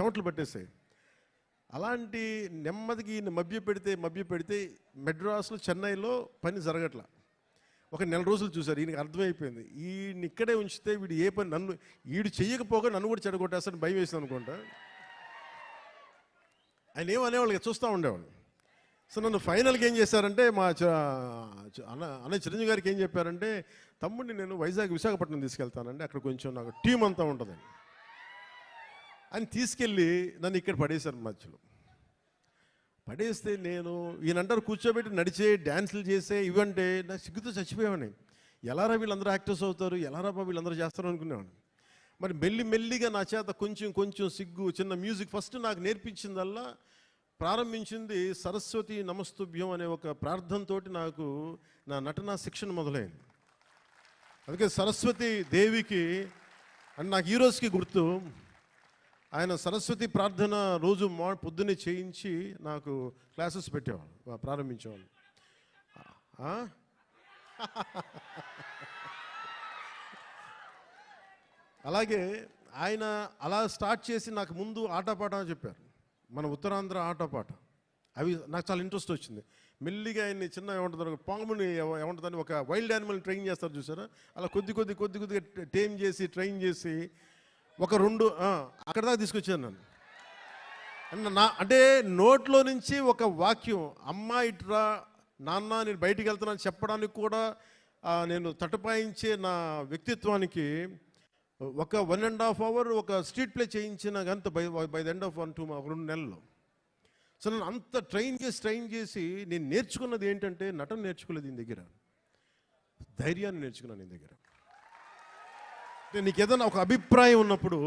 చెమటలు పట్టేసాయి. అలాంటి నెమ్మదికి ఈయన మభ్య పెడితే మెడ్రాస్లో, చెన్నైలో పని జరగట్లా. ఒక నెల రోజులు చూశారు. ఈయనకి అర్థమైపోయింది, ఈయన ఇక్కడే ఉంచితే వీడు ఏ పని వీడు చెయ్యకపోగా నన్ను కూడా చెడగొట్టేస్తాను భయం వేసింది అనుకుంటా. ఆయన ఏమనేవాళ్ళు, చూస్తూ ఉండేవాళ్ళు. సో నన్ను ఫైనల్గా ఏం చేశారంటే, మా అన్నయ్య చిరంజీవి గారికి ఏం చెప్పారంటే, తమ్ముడిని నేను విశాఖపట్నం తీసుకెళ్తానండి, అక్కడ కొంచెం నాకు టీం అంతా ఉంటుందని. అని తీసుకెళ్ళి నన్ను ఇక్కడ పడేశారు. మధ్యలో పడేస్తే నేను ఈయనంటారు కూర్చోబెట్టి నడిచే, డ్యాన్సులు చేసే, ఇవంటే నాకు సిగ్గుతో చచ్చిపోయామని. ఎలారా వీళ్ళందరూ యాక్టర్స్ అవుతారు, ఎలారా వీళ్ళందరూ చేస్తారు అనుకునేవాడిని. మరి మెల్లిగా నా చేత కొంచెం సిగ్గు, చిన్న మ్యూజిక్ ఫస్ట్ నాకు నేర్పించిందల్లా, ప్రారంభించింది సరస్వతి నమస్తుభ్యం అనే ఒక ప్రార్థనతోటి నాకు నా నటనా శిక్షణ మొదలైంది. అందుకే సరస్వతి దేవికి అని నాకు ఈ రోజుకి గుర్తు. ఆయన సరస్వతి ప్రార్థన రోజు పొద్దున్నే చేయించి నాకు క్లాసెస్ పెట్టేవాళ్ళు, ప్రారంభించేవాళ్ళు. అలాగే ఆయన అలా స్టార్ట్ చేసి నాకు ముందు ఆటపాట చెప్పారు, మన ఉత్తరాంధ్ర ఆటపాట. అవి నాకు చాలా ఇంట్రెస్ట్ వచ్చింది. మెల్లిగా ఆయన్ని చిన్న ఏమంటుందో పాముని ఏమంటుందని ఒక వైల్డ్ యానిమల్ని ట్రైన్ చేస్తారు చూసారా, అలా కొద్దిగా ట్రైన్ చేసి ఒక 2 అక్కడ దాకా తీసుకొచ్చాను నన్ను. అంటే నోట్లో నుంచి ఒక వాక్యం, అమ్మ ఇట్రా నాన్న నేను బయటికి వెళ్తున్నాను చెప్పడానికి కూడా నేను తటపాయించే నా వ్యక్తిత్వానికి ఒక 1.5 hour ఒక స్ట్రీట్ ప్లే చేయించిన అంత బై ద ఎండ్ ఆఫ్ 2 నెలల్లో. సో నన్ను అంత ట్రైన్ చేసి నేను నేర్చుకున్నది ఏంటంటే, నటన నేర్చుకోలేదు ఈయన దగ్గర, ధైర్యాన్ని నేర్చుకున్నాను ఈయన దగ్గర. అంటే నీకు ఏదైనా ఒక అభిప్రాయం ఉన్నప్పుడు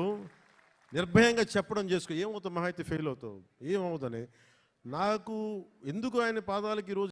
నిర్భయంగా చెప్పడం చేసుకో, ఏమవుతావు, మహా అయితే ఫెయిల్ అవుతావు, ఏమవుతుందని. నాకు ఎందుకు ఆయన పాదాలకి ఈరోజు